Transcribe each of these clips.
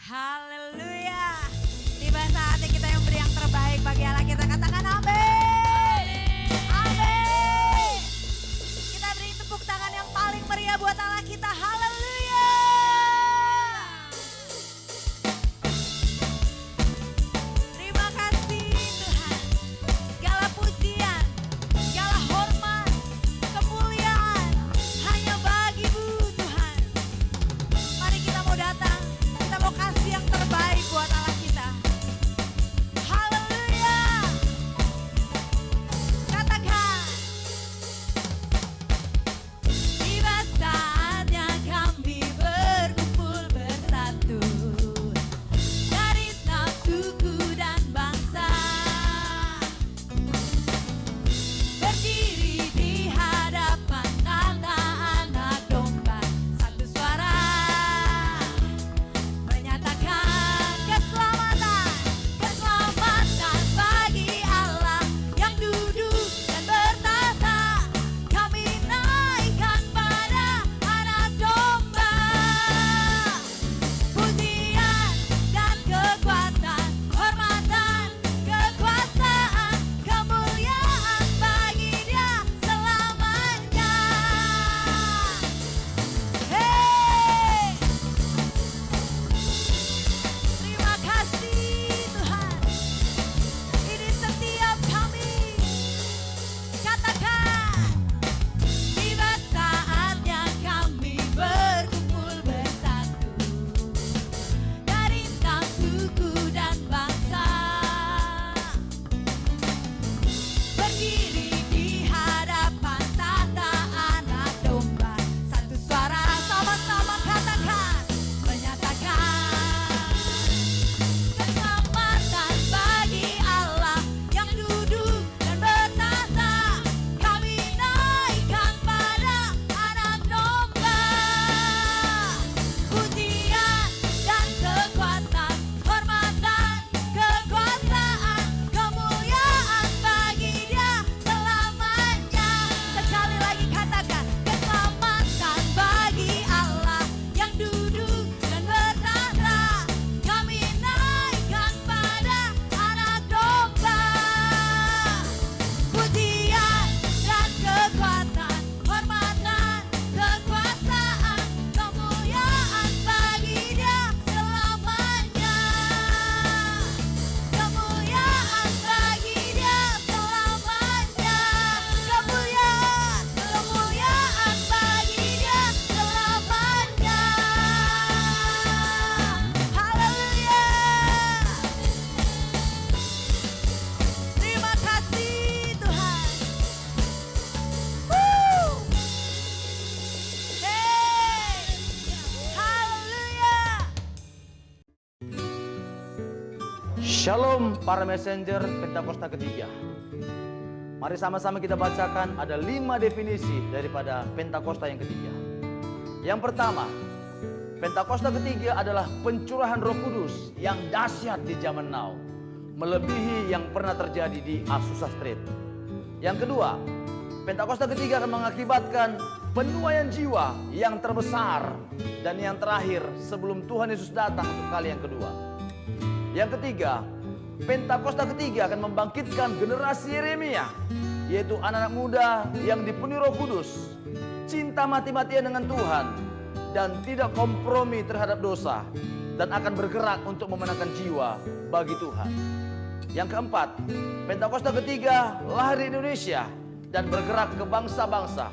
Haleluya. Tiba saatnya kita yang beri yang terbaik bagi Allah. Kita katakan amin. Amin. Kita beri tepuk tangan yang paling meriah buat Allah kita. Haleluya. Terima kasih Tuhan. Segala pujian, segala hormat, kemuliaan hanya bagi-Mu Tuhan. Mari kita mau datang, kita mau kasih yang terbaik buat Allah kita. Haleluya. Katakan. Tiba saatnya kami berkumpul bersatu dari setiap suku dan bangsa, berdiri di hadapan anak domba, satu suara menyatakan keselamatan, keselamatan bagi Allah yang duduk dan bertata. Kami naikkan pada anak domba, pujian dan kekuatan, hormat dan kekuasaan, kemuliaan bagi Dia selamanya. Hey, terima kasih Tuhan. Ini setiap kami. Katakan. Tiba saatnya kami berkumpul bersatu dari setiap suku dan bangsa, berdiri di hadapan tahta anak domba, satu suara sama-sama katakan, menyatakan keselamatan bagi Allah yang duduk dan bertata. Kami naikkan pada anak domba, pujian dan kekuatan, hormat dan kekuasaan, kemuliaan bagi Dia selamanya. Sekali lagi katakan, keselamatan bagi Allah yang duduk dan bertata. Kami naikkan pada anak domba, pujian dan kekuatan, hormat dan kekuasaan, kemuliaan bagi Dia selamanya. Kemuliaan bagi Dia selamanya. Kemuliaan, kemuliaan bagi Dia selamanya. Haleluya. Terima kasih Tuhan. Hey, haleluya. Shalom para messenger Pentakosta ketiga. Mari sama-sama kita bacakan ada 5 definisi daripada Pentakosta yang ketiga. Yang pertama, Pentakosta ketiga adalah pencurahan Roh Kudus yang dahsyat di zaman now, melebihi yang pernah terjadi di Azusa Street. Yang kedua, Pentakosta ketiga akan mengakibatkan penuaian jiwa yang terbesar dan yang terakhir sebelum Tuhan Yesus datang untuk kali yang kedua. Yang ketiga, Pentakosta ketiga akan membangkitkan generasi Yeremia, yaitu anak-anak muda yang dipenuhi Roh Kudus, cinta mati-matian dengan Tuhan, dan tidak kompromi terhadap dosa, dan akan bergerak untuk memenangkan jiwa bagi Tuhan. Yang keempat, Pentakosta ketiga lahir di Indonesia dan bergerak ke bangsa-bangsa.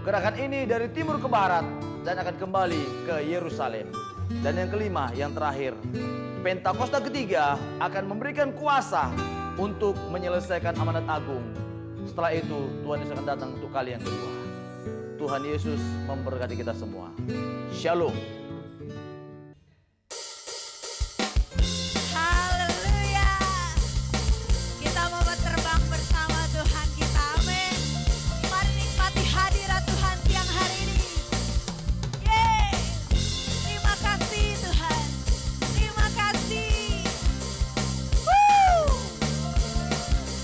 Gerakan ini dari timur ke barat dan akan kembali ke Yerusalem. Dan yang kelima, yang terakhir, Pentakosta ketiga akan memberikan kuasa untuk menyelesaikan amanat agung. Setelah itu Tuhan Yesus akan datang untuk kali yang kedua. Tuhan Yesus memberkati kita semua. Shalom. Haleluya. Kita mau terbang bersama Tuhan kita. Amin. Mari nikmati hadirat Tuhan siang hari ini. Yeay. Terima kasih Tuhan. Terima kasih. Woo.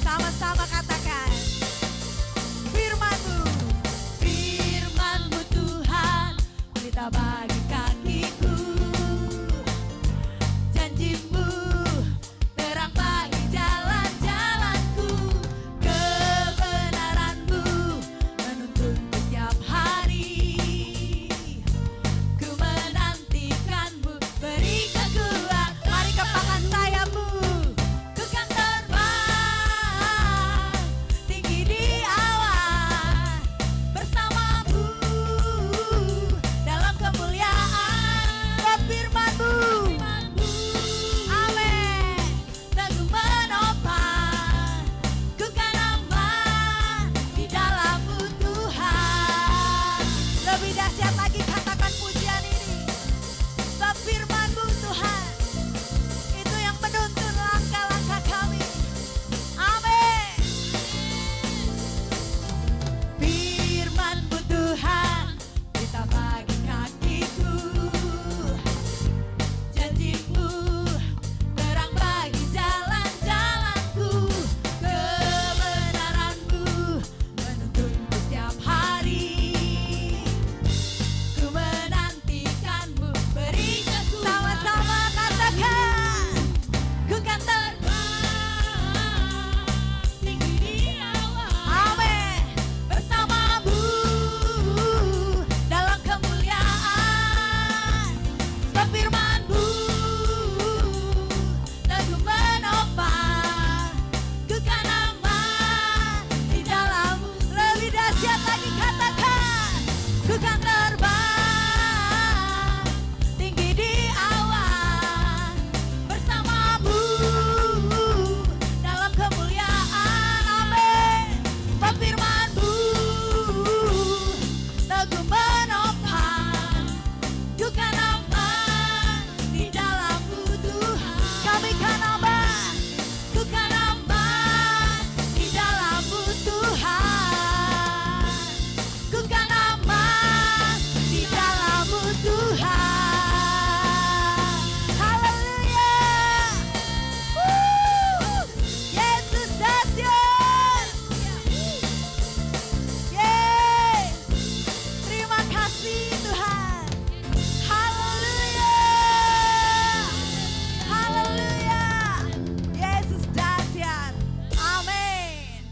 Sama-sama katakan. Firman-Mu Tuhan, kita bagikan Lebih dahsyat lagi katakan pujian ini. Sebab firman-Mu Tuhan, itu yang menuntun langkah-langkah kami. Amin. Firman-Mu Tuhan, kita bagi kakiku. Janji-Mu terang bagi jalan-jalanku. Kebenaran-Mu menuntunku setiap hari. Ku menantikan-Mu beri kekuatan. Sama-sama katakan, ku kan terbang tinggi di awan. Amin. Bersama-Mu dalam kemuliaan. Sebab firman-Mu teguh menopang. Ku kan aman di dalam-Mu. Lebih dahsyat lagi katakan, ku kan terbang tinggi di awan. Bersama-Mu dalam kemuliaan. Amin. Sebab firman-Mu teguh menopang. Ku kan aman di dalam-Mu Tuhan. Kami kan aman. Ku kan aman di dalam-Mu Tuhan. Ku kan aman di dalam-Mu Tuhan. Haleluya. Yesus dahsyat. Yeay. Terima kasih Tuhan. Haleluya. Haleluya. Yesus dahsyat. Amin.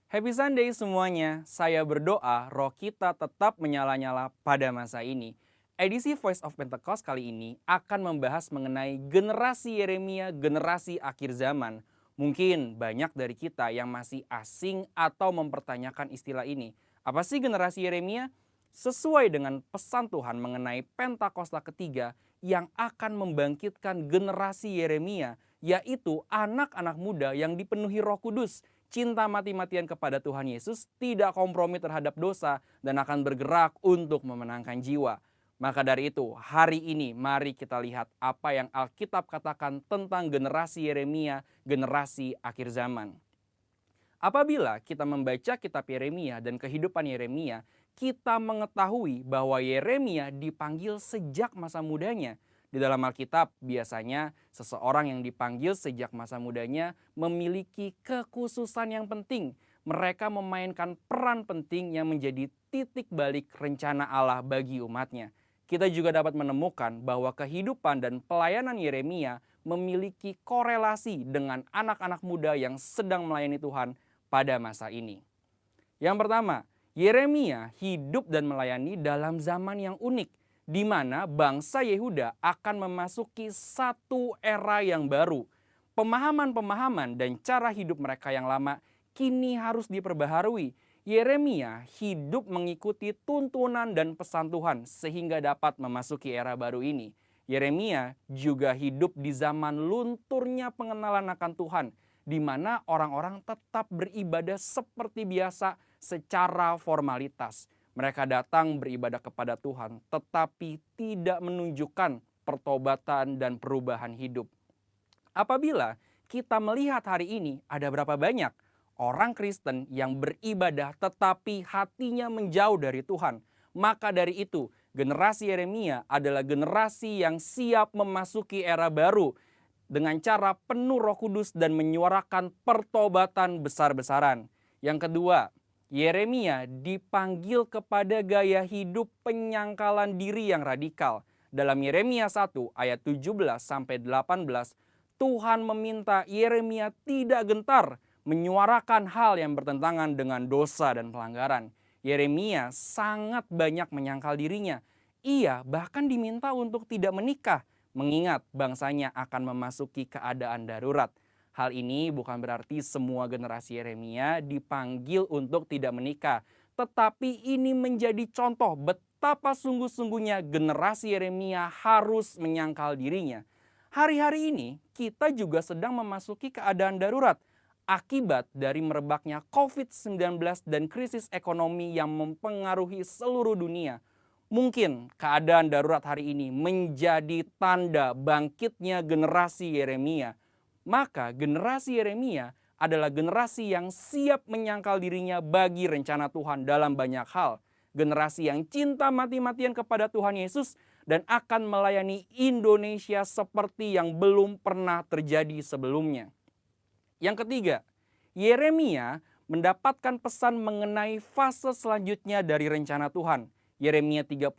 Happy Sunday semuanya, saya berdoa roh kita tetap menyala-nyala pada masa ini. Edisi Voice of Pentecost kali ini akan membahas mengenai generasi Yeremia, generasi akhir zaman. Mungkin banyak dari kita yang masih asing atau mempertanyakan istilah ini. Apa sih generasi Yeremia? Sesuai dengan pesan Tuhan mengenai Pentakosta ketiga yang akan membangkitkan generasi Yeremia, yaitu anak-anak muda yang dipenuhi Roh Kudus, cinta mati-matian kepada Tuhan Yesus, tidak kompromi terhadap dosa, dan akan bergerak untuk memenangkan jiwa. Maka dari itu, hari ini mari kita lihat apa yang Alkitab katakan tentang generasi Yeremia, generasi akhir zaman. Apabila kita membaca kitab Yeremia dan kehidupan Yeremia, kita mengetahui bahwa Yeremia dipanggil sejak masa mudanya. Di dalam Alkitab biasanya seseorang yang dipanggil sejak masa mudanya memiliki kekhususan yang penting. Mereka memainkan peran penting yang menjadi titik balik rencana Allah bagi umatnya. Kita juga dapat menemukan bahwa kehidupan dan pelayanan Yeremia memiliki korelasi dengan anak-anak muda yang sedang melayani Tuhan pada masa ini. Yang pertama, Yeremia hidup dan melayani dalam zaman yang unik, di mana bangsa Yehuda akan memasuki satu era yang baru. Pemahaman-pemahaman dan cara hidup mereka yang lama kini harus diperbaharui. Yeremia hidup mengikuti tuntunan dan pesan Tuhan sehingga dapat memasuki era baru ini. Yeremia juga hidup di zaman lunturnya pengenalan akan Tuhan, di mana orang-orang tetap beribadah seperti biasa secara formalitas. Mereka datang beribadah kepada Tuhan, tetapi tidak menunjukkan pertobatan dan perubahan hidup. Apabila kita melihat hari ini, ada berapa banyak orang Kristen yang beribadah tetapi hatinya menjauh dari Tuhan. Maka dari itu, generasi Yeremia adalah generasi yang siap memasuki era baru dengan cara penuh Roh Kudus dan menyuarakan pertobatan besar-besaran. Yang kedua, Yeremia dipanggil kepada gaya hidup penyangkalan diri yang radikal. Dalam Yeremia 1 ayat 17-18, Tuhan meminta Yeremia tidak gentar menyuarakan hal yang bertentangan dengan dosa dan pelanggaran. Yeremia sangat banyak menyangkal dirinya. Ia bahkan diminta untuk tidak menikah, mengingat bangsanya akan memasuki keadaan darurat. Hal ini bukan berarti semua generasi Yeremia dipanggil untuk tidak menikah, tetapi ini menjadi contoh betapa sungguh-sungguhnya generasi Yeremia harus menyangkal dirinya. Hari-hari ini kita juga sedang memasuki keadaan darurat. akibat dari merebaknya COVID-19 dan krisis ekonomi yang mempengaruhi seluruh dunia. Mungkin keadaan darurat hari ini menjadi tanda bangkitnya generasi Yeremia. Maka generasi Yeremia adalah generasi yang siap menyangkal dirinya bagi rencana Tuhan dalam banyak hal. Generasi yang cinta mati-matian kepada Tuhan Yesus dan akan melayani Indonesia seperti yang belum pernah terjadi sebelumnya. Yang ketiga, Yeremia mendapatkan pesan mengenai fase selanjutnya dari rencana Tuhan. Yeremia 31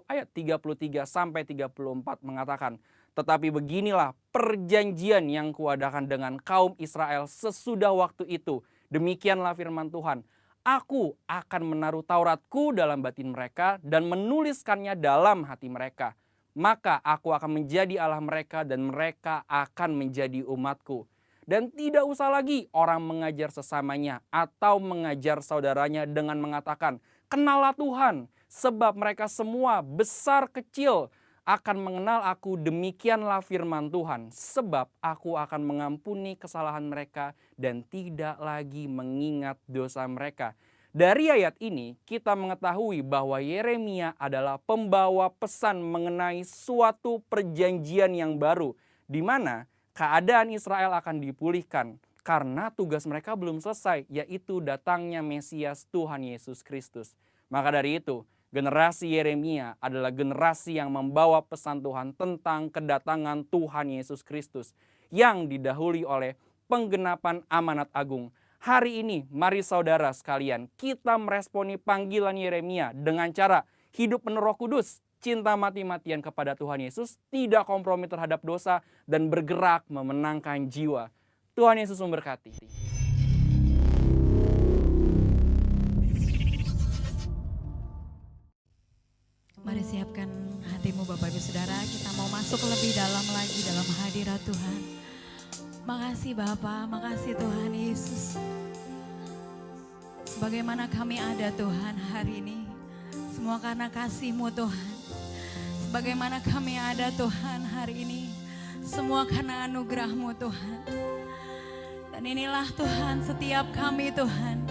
ayat 33 sampai 34 mengatakan, "Tetapi beginilah perjanjian yang kuadakan dengan kaum Israel sesudah waktu itu. Demikianlah firman Tuhan. Aku akan menaruh Tauratku dalam batin mereka dan menuliskannya dalam hati mereka. Maka aku akan menjadi Allah mereka dan mereka akan menjadi umatku. Dan tidak usah lagi orang mengajar sesamanya atau mengajar saudaranya dengan mengatakan, 'Kenallah Tuhan,' sebab mereka semua besar kecil akan mengenal aku, demikianlah firman Tuhan. Sebab aku akan mengampuni kesalahan mereka dan tidak lagi mengingat dosa mereka." Dari ayat ini kita mengetahui bahwa Yeremia adalah pembawa pesan mengenai suatu perjanjian yang baru, di mana keadaan Israel akan dipulihkan karena tugas mereka belum selesai, yaitu datangnya Mesias Tuhan Yesus Kristus. Maka dari itu, generasi Yeremia adalah generasi yang membawa pesan Tuhan tentang kedatangan Tuhan Yesus Kristus yang didahului oleh penggenapan amanat agung. Hari ini, mari saudara sekalian, kita meresponi panggilan Yeremia dengan cara hidup penuh Roh Kudus, cinta mati-matian kepada Tuhan Yesus, tidak kompromi terhadap dosa, dan bergerak memenangkan jiwa. Tuhan Yesus memberkati. Mari siapkan hatimu Bapak Ibu Saudara, kita mau masuk lebih dalam lagi dalam hadirat Tuhan. Makasih Bapa, makasih Tuhan Yesus. Sebagaimana kami ada Tuhan hari ini, semua karena kasih-Mu Tuhan. Sebagaimana kami ada Tuhan hari ini, semua karena anugerah-Mu Tuhan. Dan inilah Tuhan setiap kami Tuhan.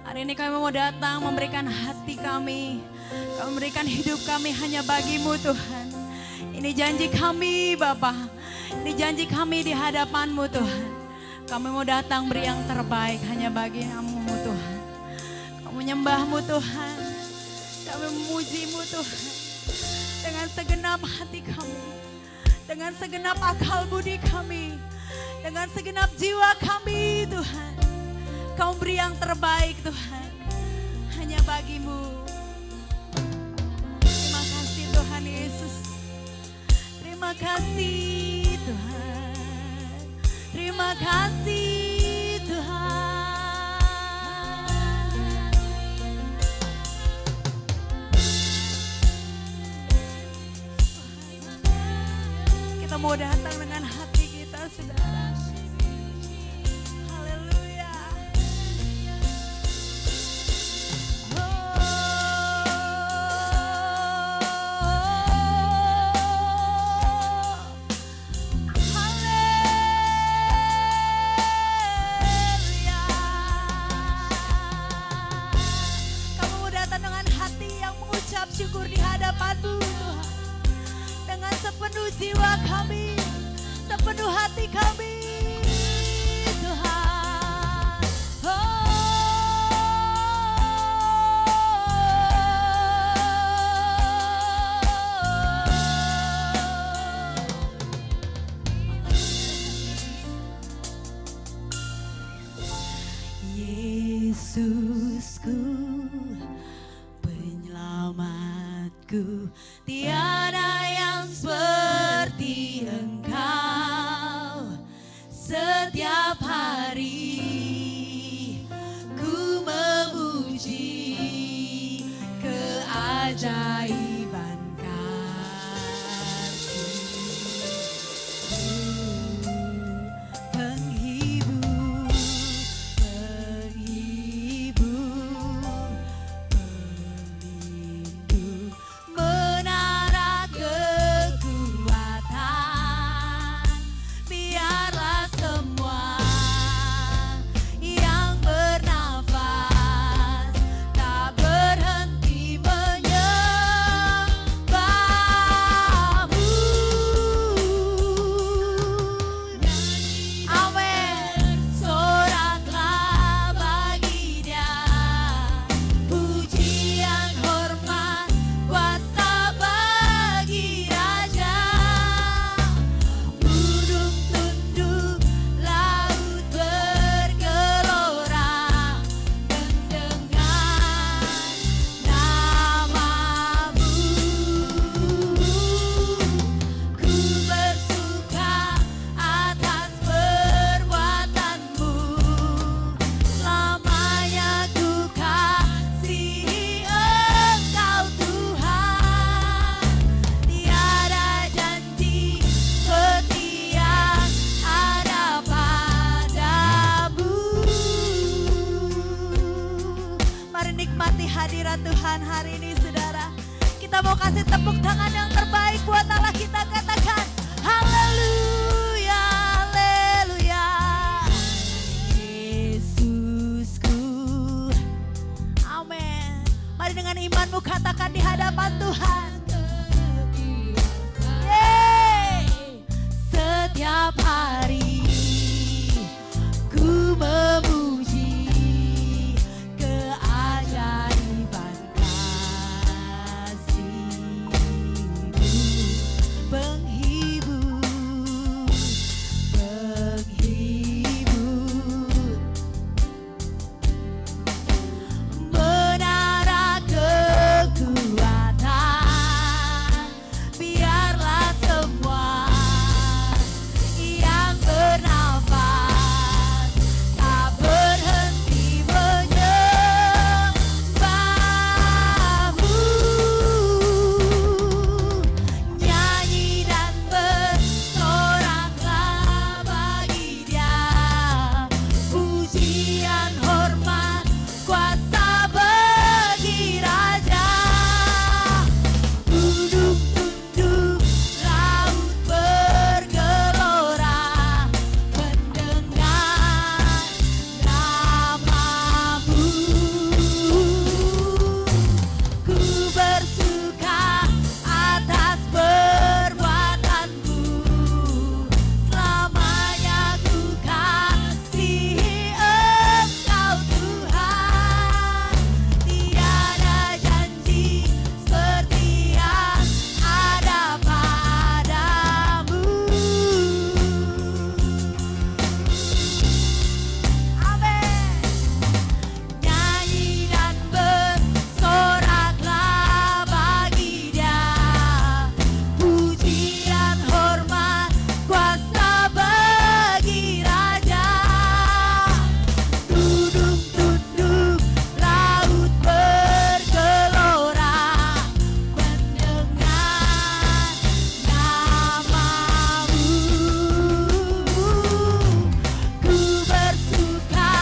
Hari ini kami mau datang memberikan hati kami, memberikan hidup kami hanya bagi-Mu Tuhan. Ini janji kami Bapa, ini janji kami di hadapan-Mu Tuhan. Kami mau datang beri yang terbaik hanya bagi Mu Tuhan. Kami menyembah-Mu Tuhan, kami memuji-Mu Tuhan. Dengan segenap hati kami, dengan segenap akal budi kami, dengan segenap jiwa kami Tuhan. Kau beri yang terbaik Tuhan, hanya bagi-Mu. Terima kasih Tuhan Yesus. Terima kasih Tuhan. Terima kasih Tuhan. Kita mau datang dengan hati kita saudara. Haleluya. Syukur di hadapan-Mu Tuhan, dengan sepenuh jiwa kami, sepenuh hati kami Tuhan. Yesusku, tiada yang seperti Engkau. Setiap hari ku memuji keajaiban kasih-Mu. Penghibur, penghibur, pelindung, menara kekuatan. Biarlah semua menikmati hadirat Tuhan hari ini saudara. Kita mau kasih tepuk tangan yang terbaik buat Allah kita, katakan haleluya, haleluya. Yesusku, amin. Mari dengan imanmu katakan di hadapan Tuhan. Yeay. Setiap hari ku memuji keajaiban kasih-Mu, penghibur, penghibur, menara kekuatan, biarlah semua yang bernafas tak berhenti menyembah-Mu. Nyanyi dan bersoraklah bagi Dia, pujian, hormat, kuasa bagi Raja. Duduk tunduk laut bergelora, mendengar nama-Mu. Ku bersuka atas perbuatan-Mu, selamanya ku kasihi Engkau Tuhan. Tiada janji seperti yang ada padamu. Amin. Nyanyi dan bersoraklah bagi Dia, pujian, hormat, kuasa bagi Raja. Duduk tunduk laut bergelora, mendengar nama-Mu. Ku bersuka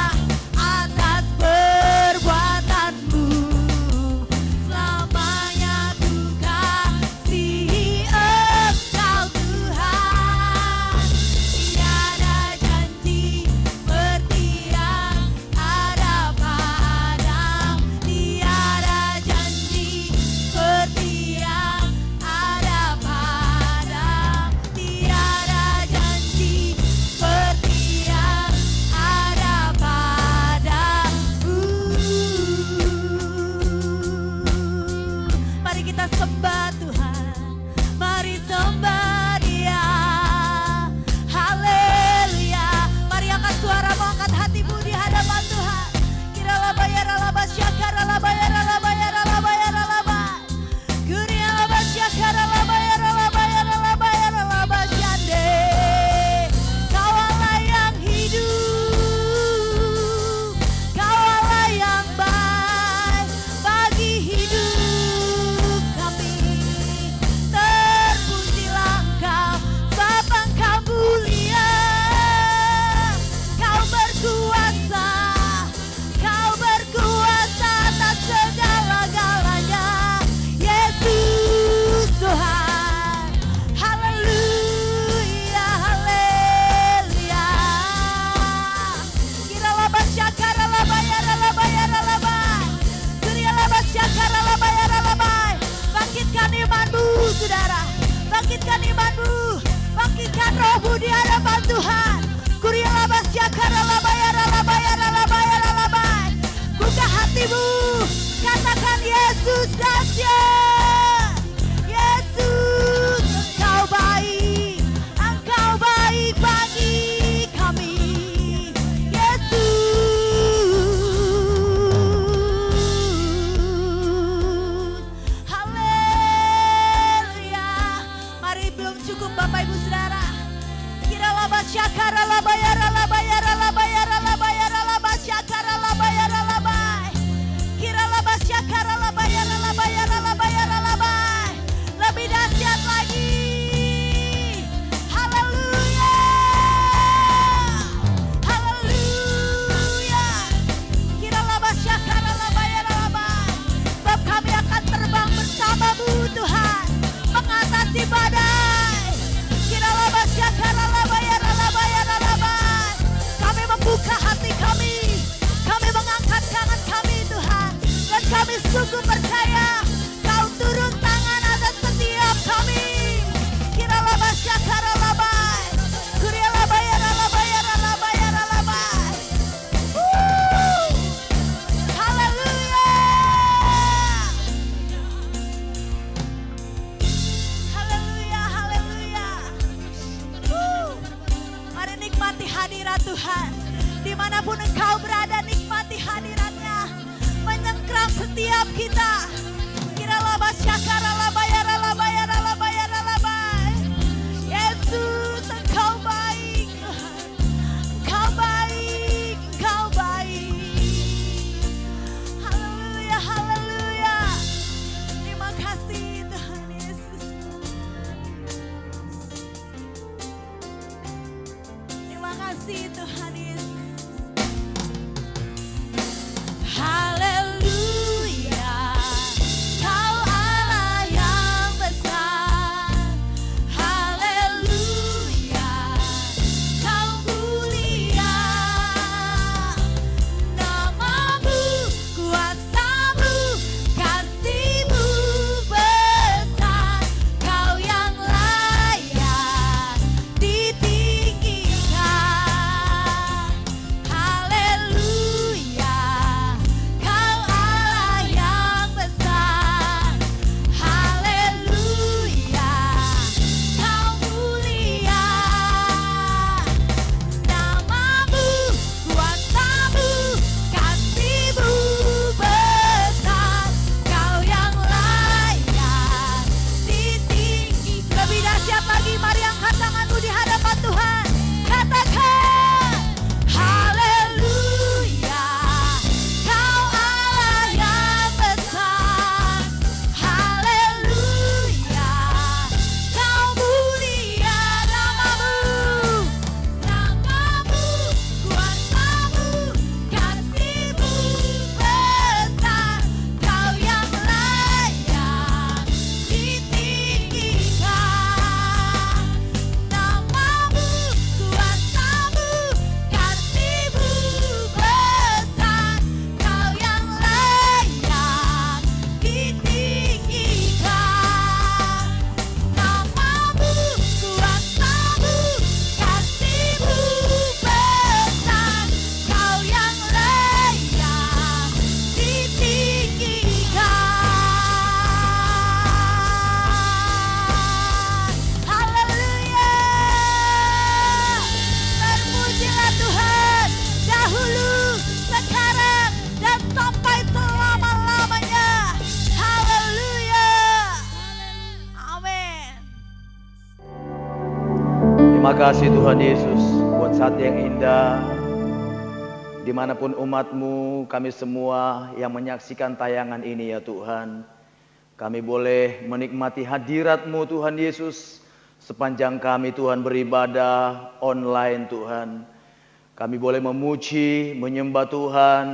atas perbuatan-Mu, selamanya ku kasihi Engkau Tuhan. Tiada janji seperti yang ada padamu, tiada janji seperti yang ada padamu, tiada janji seperti yang ada padamu. Mari kita sembah Tuhan, mari sembah Dia. Haleluya. Mari angkat suaramu, angkat hatimu di hadapan Tuhan. Kiralah bayar alaba syakara la bayar alaba bayar alaba bayar alaba. Guri alaba syakara la bayar alaba bayar alaba bayar alaba syande. Kau Allah yang hidup, Kau Allah yang baik bagi hidup kami. Terpujilah Engkau, sebab Engkau mulia. Kau berkuasa, Kau berkuasa atas segala-galanya. Yesus Tuhan, haleluya, haleluya. Kiralah basyakara la bayar la bayar la bay. Kiralah basyakara la bayar la bay. Bangkitkan imanmu saudara, bangkitkan imanmu, bangkitkan rohmu di hadapan Tuhan. Kiralah basyakara la bayar la bayar la bayar la bay. Buka hatimu, katakan Yesus dahsyat. Yesus, Engkau baik, Engkau baik bagi kami. Yesus, haleluya. Mari belum cukup Bapak Ibu Saudara. Kiralah basyakara la bayar la bayar la bayar la bayar la basyakara. badai. Kiralabasya karalabaya ralabaya ralabai. Kami membuka hati kami. Kami mengangkat tangan kami Tuhan. Dan kami sungguh percaya Kau turun tangan atas setiap kami. Kiralabasya karalabai. Kurialabaya ralabaya ralabaya ralabai. Haleluya. Haleluya, haleluya. Mari nikmati hadirat Tuhan. Dimanapun engkau berada, nikmati hadiratnya. Menyengkram setiap kita. Kiralabasya karalabaya ralabaya ralabaya ralabai. Yesus, engkau baik Tuhan. Engkau baik, engkau baik. Haleluya, haleluya. Terima kasih Tuhan Yesus. Terima kasih Tuhan Yesus. Haleluya, Kau Allah yang besar. Haleluya, Kau mulia. Namamu, kuasamu, kasih-Mu besar. Kau yang layak ditinggikan. Haleluya, Kau Allah yang besar. Haleluya, Kau mulia. Namamu, kuasamu, kasih-Mu besar. Kau yang layak ditinggikan. Lebih dahsyat lagi, mari angkat tanganmu di hadapan Tuhan. Katakan, haleluya, Kau Allah yang besar. Haleluya, Kau mulia. Namamu, kuasamu, kasih-Mu besar. Kau yang layak ditinggikan. Namamu, kuasamu, kasih-Mu besar. Kau yang layak ditinggikan. Namamu, kuasamu, kasih-Mu besar. Kau yang layak ditinggikan. Haleluya. Terpujilah Tuhan dahulu, sekarang, dan sampai selama-lamanya. Haleluya. Amin. Terima kasih Tuhan Yesus buat saat yang indah. Dimanapun umat-Mu, kami semua yang menyaksikan tayangan ini ya Tuhan. Kami boleh menikmati hadirat-Mu Tuhan Yesus. Sepanjang kami Tuhan beribadah online Tuhan. Kami boleh memuji, menyembah Tuhan.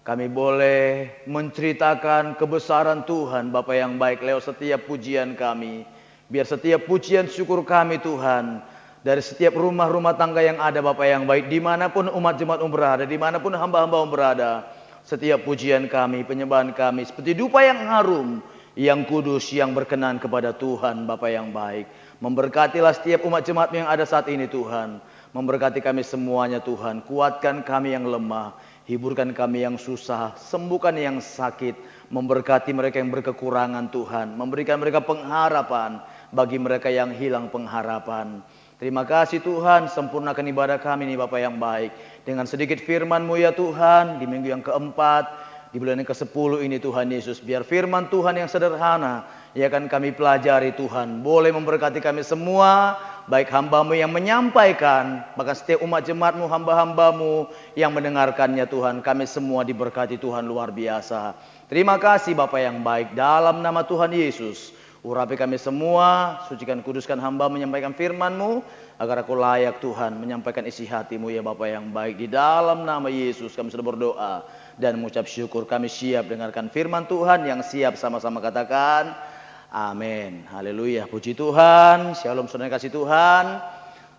Kami boleh menceritakan kebesaran Tuhan Bapa yang baik lewat setiap pujian kami. Biar setiap pujian syukur kami Tuhan, dari setiap rumah-rumah tangga yang ada Bapa yang baik, dimanapun umat jemaat-Mu berada, dimanapun hamba-hamba-Mu berada, setiap pujian kami, penyembahan kami seperti dupa yang harum, yang kudus, yang berkenan kepada Tuhan Bapa yang baik. Memberkatilah setiap umat jemaat-Mu yang ada saat ini Tuhan. Memberkati kami semuanya Tuhan. Kuatkan kami yang lemah, hiburkan kami yang susah, sembuhkan yang sakit. Memberkati mereka yang berkekurangan Tuhan. Memberikan mereka pengharapan bagi mereka yang hilang pengharapan. Terima kasih Tuhan, sempurnakan ibadah kami nih Bapak yang baik. Dengan sedikit firman-Mu ya Tuhan, di minggu yang keempat, di bulan yang ke-10 ini Tuhan Yesus. Biar firman Tuhan yang sederhana, ya kan kami pelajari Tuhan. Boleh memberkati kami semua, baik hamba-Mu yang menyampaikan, bahkan setiap umat jemaat-Mu, hamba-hamba-Mu yang mendengarkannya Tuhan. Kami semua diberkati Tuhan luar biasa. Terima kasih Bapak yang baik, dalam nama Tuhan Yesus. Urapi kami semua, sucikan kuduskan hamba menyampaikan firman-Mu, agar aku layak Tuhan menyampaikan isi hati-Mu ya Bapa yang baik. Di dalam nama Yesus kami sudah berdoa dan mengucap syukur. Kami siap dengarkan firman Tuhan, yang siap sama-sama katakan Amin. Haleluya. Puji Tuhan. Shalom saudara yang kasih Tuhan.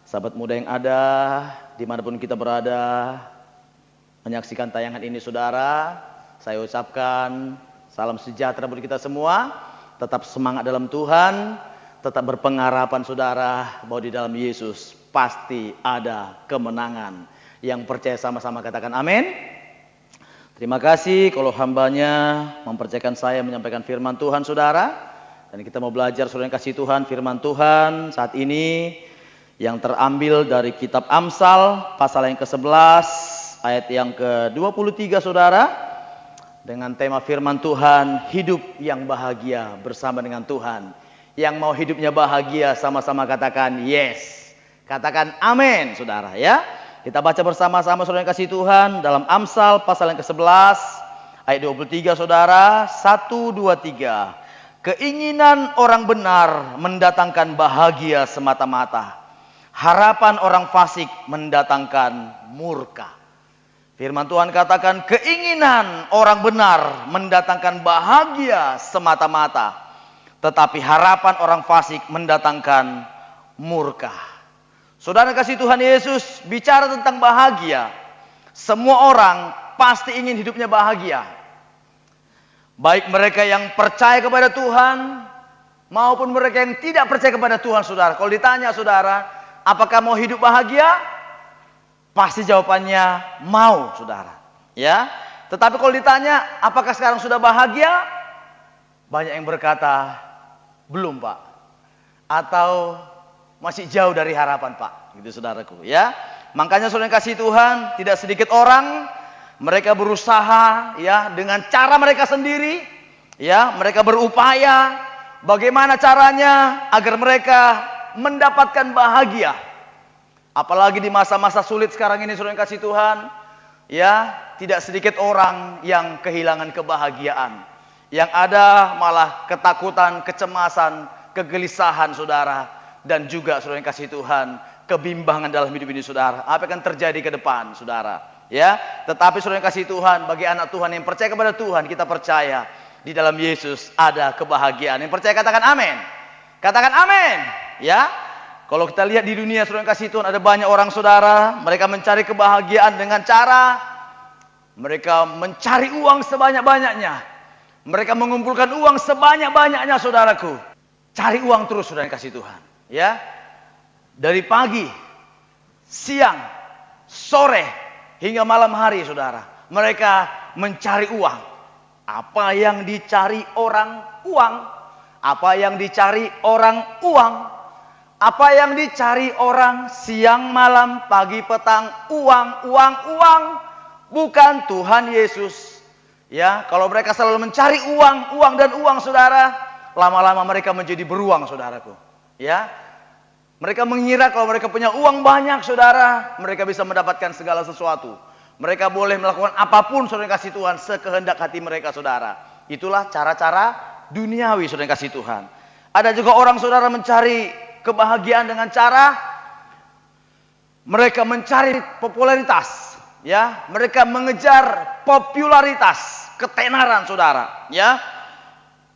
Sahabat muda yang ada, dimanapun kita berada, menyaksikan tayangan ini saudara, saya ucapkan salam sejahtera buat kita semua. Tetap semangat dalam Tuhan, tetap berpengharapan saudara bahwa di dalam Yesus pasti ada kemenangan. Yang percaya sama-sama katakan amin. Terima kasih kalau hambanya mempercayakan saya menyampaikan firman Tuhan saudara. Dan kita mau belajar saudara yang kasih Tuhan, firman Tuhan saat ini yang terambil dari kitab Amsal pasal yang ke-11 ayat yang ke-23 saudara, dengan tema firman Tuhan, hidup yang bahagia bersama dengan Tuhan. Yang mau hidupnya bahagia sama-sama katakan yes, katakan amin saudara ya. Kita baca bersama-sama saudara yang kasih Tuhan dalam Amsal pasal yang ke-11 ayat 23 saudara. 1, 2, 3. Keinginan orang benar mendatangkan bahagia semata-mata. Harapan orang fasik mendatangkan murka. Firman Tuhan katakan keinginan orang benar mendatangkan bahagia semata-mata. Tetapi harapan orang fasik mendatangkan murka. Saudara kasih Tuhan Yesus bicara tentang bahagia. Semua orang pasti ingin hidupnya bahagia. Baik mereka yang percaya kepada Tuhan maupun mereka yang tidak percaya kepada Tuhan saudara. Kalau ditanya saudara, apakah mau hidup bahagia? Pasti jawabannya mau saudara. Ya. Tetapi kalau ditanya apakah sekarang sudah bahagia? Banyak yang berkata belum Pak. Atau masih jauh dari harapan Pak. Gitu saudaraku ya. Makanya saudara yang kasih Tuhan, tidak sedikit orang mereka berusaha ya dengan cara mereka sendiri ya, mereka berupaya bagaimana caranya agar mereka mendapatkan bahagia. Apalagi di masa-masa sulit sekarang ini saudara yang kasih Tuhan, ya, tidak sedikit orang yang kehilangan kebahagiaan. Yang ada malah ketakutan, kecemasan, kegelisahan saudara, dan juga saudara yang kasih Tuhan, kebimbangan dalam hidup ini saudara. Apa yang akan terjadi ke depan saudara? Ya, tetapi saudara yang kasih Tuhan, bagi anak Tuhan yang percaya kepada Tuhan, kita percaya di dalam Yesus ada kebahagiaan. Yang percaya katakan amin. Katakan amin. Ya. Kalau kita lihat di dunia saudara yang kasih Tuhan, ada banyak orang saudara, mereka mencari kebahagiaan dengan cara mereka mencari uang sebanyak-banyaknya. Mereka mengumpulkan uang sebanyak-banyaknya saudaraku. Cari uang terus saudara yang kasih Tuhan. Ya. Dari pagi, siang, sore, hingga malam hari saudara, mereka mencari uang. Apa yang dicari orang uang? Apa yang dicari orang uang? Apa yang dicari orang siang malam pagi petang? Uang, uang, uang. Bukan Tuhan Yesus. Ya, kalau mereka selalu mencari uang, uang dan uang saudara, lama-lama mereka menjadi beruang saudaraku. Ya. Mereka mengira kalau mereka punya uang banyak saudara, mereka bisa mendapatkan segala sesuatu. Mereka boleh melakukan apapun saudara yang kasih Tuhan sekehendak hati mereka saudara. Itulah cara-cara duniawi saudara yang kasih Tuhan. Ada juga orang saudara mencari kebahagiaan dengan cara mereka mencari popularitas. Ya, mereka mengejar popularitas, ketenaran saudara. Ya.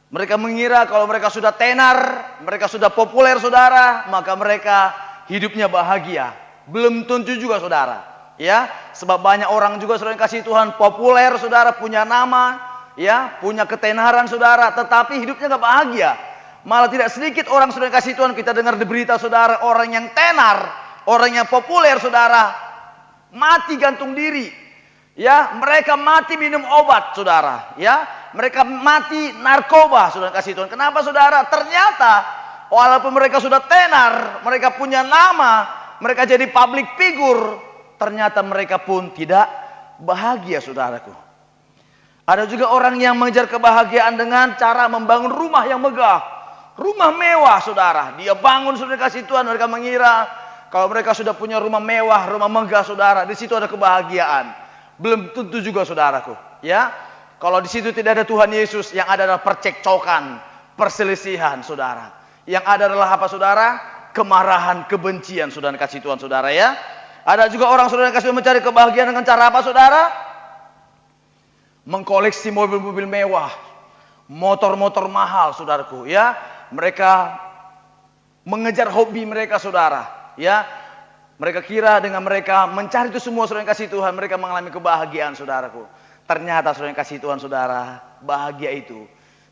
Mereka mengira kalau mereka sudah tenar, mereka sudah populer saudara, maka mereka hidupnya bahagia. Belum tentu juga saudara. Ya, sebab banyak orang juga saudara yang kasih Tuhan populer saudara, punya nama, ya, punya ketenaran saudara, tetapi hidupnya gak bahagia. Malah tidak sedikit orang saudara yang kasih Tuhan, kita dengar di berita saudara, orang yang tenar, orang yang populer saudara, mati gantung diri. Ya, mereka mati minum obat saudara, ya. Mereka mati narkoba saudara kasih Tuhan. Kenapa saudara? Ternyata walaupun mereka sudah tenar, mereka punya nama, mereka jadi public figure, ternyata mereka pun tidak bahagia saudaraku. Ada juga orang yang mengejar kebahagiaan dengan cara membangun rumah yang megah, rumah mewah saudara. Dia bangun saudara kasih Tuhan, mereka mengira kalau mereka sudah punya rumah mewah, rumah megah saudara, di situ ada kebahagiaan. Belum tentu juga saudaraku, ya. Kalau di situ tidak ada Tuhan Yesus, yang ada adalah percekcokan, perselisihan saudara. Yang ada adalah apa saudara? Kemarahan, kebencian saudara kasih Tuhan saudara ya. Ada juga orang saudara kasih mencari kebahagiaan dengan cara apa saudara? Mengkoleksi mobil-mobil mewah. motor-motor mahal, saudaraku, ya. Mereka mengejar hobi mereka, saudara, ya. Mereka kira dengan mereka mencari itu semua, saudara yang kasih Tuhan, mereka mengalami kebahagiaan, saudaraku. Ternyata, saudara yang kasih Tuhan, saudara, bahagia itu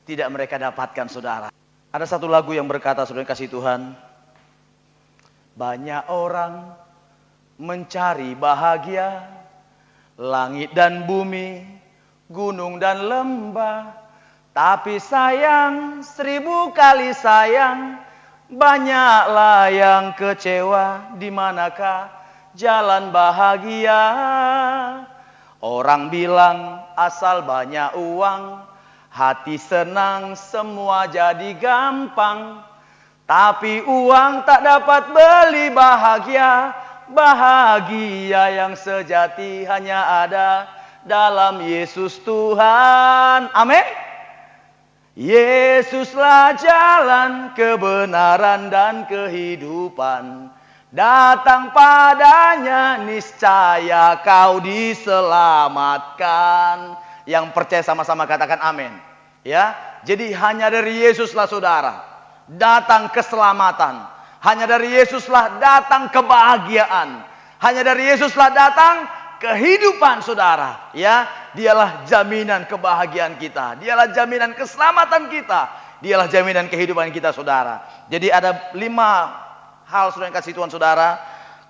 tidak mereka dapatkan, saudara. Ada satu lagu yang berkata, saudara yang kasih Tuhan, banyak orang mencari bahagia, langit dan bumi, gunung dan lembah, tapi sayang, 1000 kali sayang, banyaklah yang kecewa. Di manakah jalan bahagia? Orang bilang asal banyak uang, hati senang, semua jadi gampang. Tapi uang tak dapat beli bahagia. Bahagia yang sejati hanya ada dalam Yesus Tuhan. Amin. Yesuslah jalan, kebenaran dan kehidupan. Datang padanya niscaya kau diselamatkan. Yang percaya sama-sama katakan amin. Ya, jadi hanya dari Yesuslah, saudara, datang keselamatan. Hanya dari Yesuslah datang kebahagiaan. Hanya dari Yesuslah datang kehidupan, saudara. Ya, dialah jaminan kebahagiaan kita. Dialah jaminan keselamatan kita. Dialah jaminan kehidupan kita, saudara. Jadi ada 5 hal, saudara yang kasih Tuhan, saudara.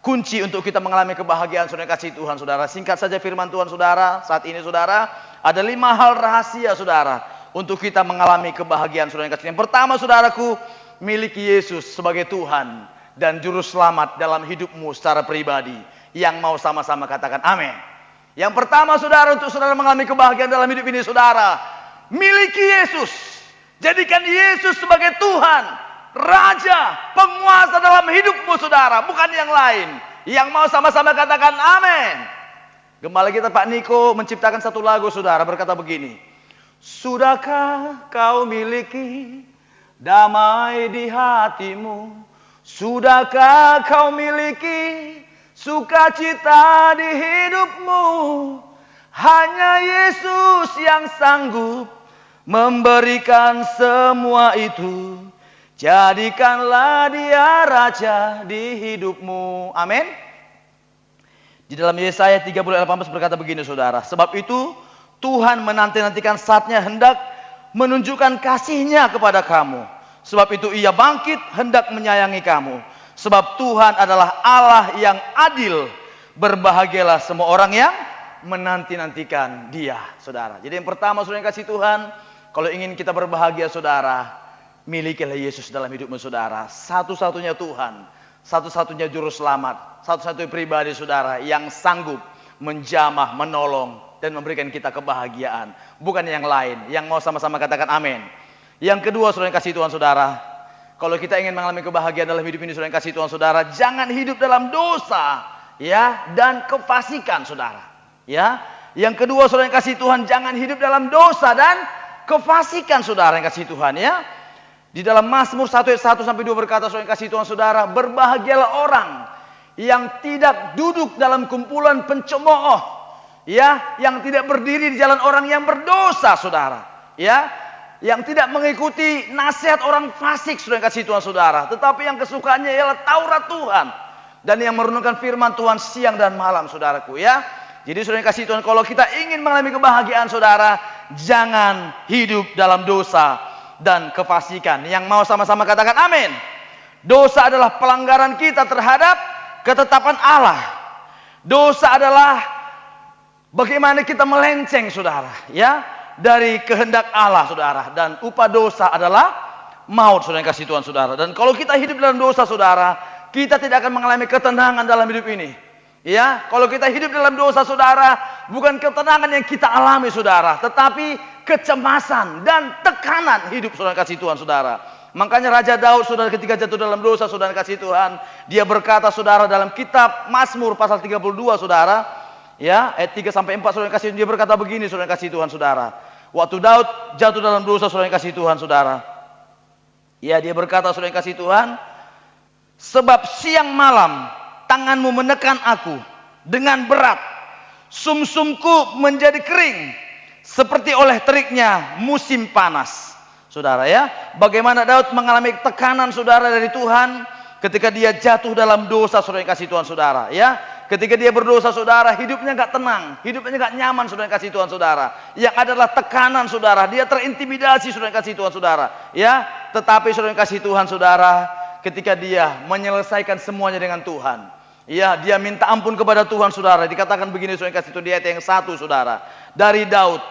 Kunci untuk kita mengalami kebahagiaan, saudara yang kasih Tuhan, saudara. Singkat saja firman Tuhan, saudara. Saat ini, saudara, ada 5 hal rahasia, saudara, untuk kita mengalami kebahagiaan, saudara yang kasih. Yang pertama, saudaraku, miliki Yesus sebagai Tuhan dan Juru Selamat dalam hidupmu secara pribadi. Yang mau sama-sama katakan amin. Yang pertama, saudara, untuk saudara mengalami kebahagiaan dalam hidup ini, saudara, miliki Yesus. Jadikan Yesus sebagai Tuhan, Raja, penguasa dalam hidupmu, saudara, bukan yang lain. Yang mau sama-sama katakan amin. Gembala kita Pak Niko menciptakan satu lagu, saudara, berkata begini. Sudahkah kau miliki damai di hatimu? Sudahkah kau miliki sukacita di hidupmu? Hanya Yesus yang sanggup memberikan semua itu. Jadikanlah Dia Raja di hidupmu. Amin. Di dalam Yesaya 30:18 berkata begini, saudara. Sebab itu Tuhan menanti-nantikan saatnya hendak menunjukkan kasih-Nya kepada kamu. Sebab itu Ia bangkit hendak menyayangi kamu. Sebab Tuhan adalah Allah yang adil. Berbahagialah semua orang yang menanti-nantikan Dia, saudara. Jadi yang pertama, saudara yang kasih Tuhan, kalau ingin kita berbahagia, saudara, milikilah Yesus dalam hidupmu, saudara. Satu-satunya Tuhan, satu-satunya Juru Selamat, satu-satunya pribadi, saudara, yang sanggup menjamah, menolong, dan memberikan kita kebahagiaan. Bukan yang lain. Yang mau sama-sama katakan amin. Yang kedua, saudara yang kasih Tuhan, saudara, kalau kita ingin mengalami kebahagiaan dalam hidup ini, saudara yang kasih Tuhan, saudara, jangan hidup dalam dosa, ya, dan kefasikan, saudara. Ya. Yang kedua, saudara yang kasih Tuhan, jangan hidup dalam dosa dan kefasikan, saudara yang kasih Tuhan, ya. Di dalam Mazmur 1 ayat 1 sampai 2 berkata, saudara yang kasih Tuhan, saudara, berbahagialah orang yang tidak duduk dalam kumpulan pencemooh, ya, yang tidak berdiri di jalan orang yang berdosa, saudara, ya, yang tidak mengikuti nasihat orang fasik, saudara yang kasih Tuhan, saudara, tetapi yang kesukaannya ialah Taurat Tuhan dan yang merenungkan firman Tuhan siang dan malam, saudaraku, ya. Jadi saudara yang kasih Tuhan, kalau kita ingin mengalami kebahagiaan, saudara, jangan hidup dalam dosa dan kefasikan. Yang mau sama-sama katakan amin. Dosa adalah pelanggaran kita terhadap ketetapan Allah. Dosa adalah bagaimana kita melenceng, saudara, ya, dari kehendak Allah, saudara. Dan upah dosa adalah maut, saudara yang kasih Tuhan, saudara. Dan kalau kita hidup dalam dosa, saudara, kita tidak akan mengalami ketenangan dalam hidup ini. Ya, kalau kita hidup dalam dosa, saudara, bukan ketenangan yang kita alami, saudara, tetapi kecemasan dan tekanan hidup, saudara kasih Tuhan, saudara. Makanya Raja Daud, saudara, ketika jatuh dalam dosa, saudara kasih Tuhan, dia berkata, saudara, dalam kitab Mazmur pasal 32, saudara, ya, ayat 3 sampai 4, saudara kasih, dia berkata begini, saudara kasih Tuhan, saudara. Waktu Daud jatuh dalam dosa, saudara kasih Tuhan, saudara. Ya, dia berkata, saudara kasih Tuhan, sebab siang malam tanganmu menekan aku dengan berat, sumsumku menjadi kering, seperti oleh teriknya musim panas. Saudara ya, bagaimana Daud mengalami tekanan saudara dari Tuhan ketika dia jatuh dalam dosa, saudara yang kasih Tuhan saudara ya. Ketika dia berdosa saudara, hidupnya gak tenang, hidupnya gak nyaman, saudara yang kasih Tuhan saudara. Yang adalah tekanan saudara, dia terintimidasi, saudara yang kasih Tuhan saudara ya. Tetapi saudara yang kasih Tuhan saudara, ketika dia menyelesaikan semuanya dengan Tuhan, ya, dia minta ampun kepada Tuhan saudara. Dikatakan begini, saudara yang kasih Tuhan, di ayat yang 1 saudara, dari Daud,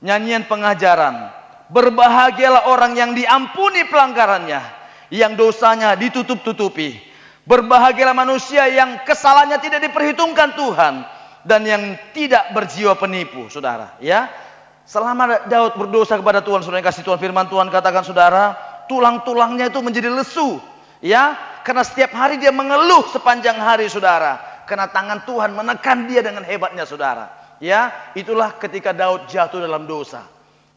nyanyian pengajaran, berbahagialah orang yang diampuni pelanggarannya, yang dosanya ditutup-tutupi. Berbahagialah manusia yang kesalahannya tidak diperhitungkan Tuhan, dan yang tidak berjiwa penipu, saudara ya. Selama Daud berdosa kepada Tuhan, saudara yang kasih Tuhan, firman Tuhan katakan saudara, tulang-tulangnya itu menjadi lesu ya, karena setiap hari dia mengeluh sepanjang hari saudara, karena tangan Tuhan menekan dia dengan hebatnya saudara ya. Itulah ketika Daud jatuh dalam dosa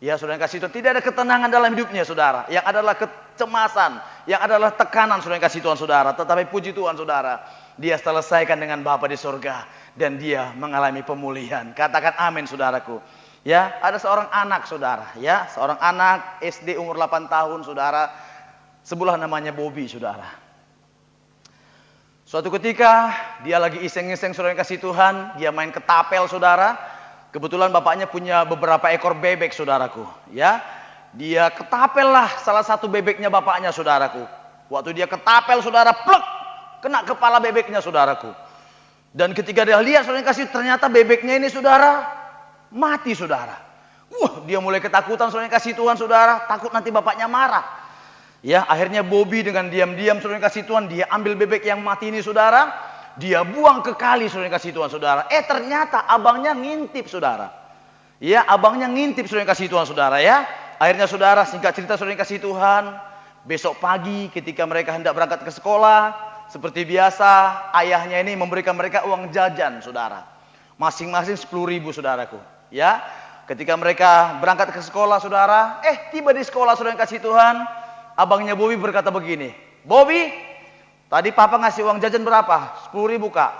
ya, saudara yang kasih Tuhan. Tidak ada ketenangan dalam hidupnya saudara, yang adalah kecemasan, yang adalah tekanan, saudara yang kasih Tuhan saudara. Tetapi puji Tuhan saudara, dia selesaikan dengan Bapa di surga, dan dia mengalami pemulihan. Katakan amin saudaraku ya. Ada seorang anak saudara ya, seorang anak SD umur 8 tahun saudara, sebelah namanya Bobby saudara. Suatu ketika dia lagi iseng-iseng, saudara yang kasih Tuhan, dia main ketapel saudara. Kebetulan bapaknya punya beberapa ekor bebek saudaraku ya. Dia ketapel lah salah satu bebeknya bapaknya saudaraku. Waktu dia ketapel saudara, plek, kena kepala bebeknya saudaraku. Dan ketika dia lihat, saudara yang kasih, ternyata bebeknya ini saudara mati saudara. Dia mulai ketakutan, saudara yang kasih Tuhan saudara, takut nanti bapaknya marah. Ya, akhirnya Bobby dengan diam-diam, saudara yang kasih Tuhan, dia ambil bebek yang mati ini saudara, dia buang ke kali, saudara yang kasih Tuhan saudara. Ternyata abangnya ngintip saudara. Ya, abangnya ngintip, saudara yang kasih Tuhan saudara ya. Akhirnya saudara, singkat cerita saudara yang kasih Tuhan, besok pagi ketika mereka hendak berangkat ke sekolah, seperti biasa ayahnya ini memberikan mereka uang jajan saudara. Masing-masing 10.000 saudaraku. Ya, ketika mereka berangkat ke sekolah saudara, tiba di sekolah, saudara yang kasih Tuhan, abangnya Bobby berkata begini, Bobby, tadi papa ngasih uang jajan berapa? 10.000 kak.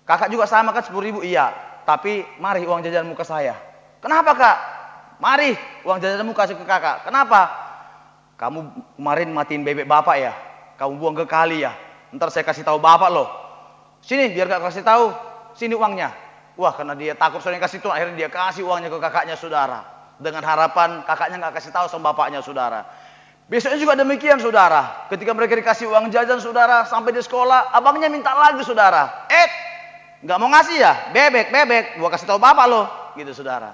Kakak juga sama kan 10.000? Iya. Tapi mari uang jajanmu ke saya. Kenapa kak? Mari uang jajanmu kasih ke kakak. Kenapa? Kamu kemarin matiin bebek bapak ya? Kamu buang ke kali ya? Ntar saya kasih tahu bapak loh. Sini biar gak kasih tahu. Sini uangnya. Wah, karena dia takut saudara yang kasih Tuhan, akhirnya dia kasih uangnya ke kakaknya saudara. Dengan harapan kakaknya gak kasih tahu sama bapaknya saudara. Besoknya juga demikian saudara. Ketika mereka dikasih uang jajan saudara, sampai di sekolah, abangnya minta lagi saudara. Nggak mau ngasih ya? Bebek, gua kasih tahu bapak loh, gitu saudara.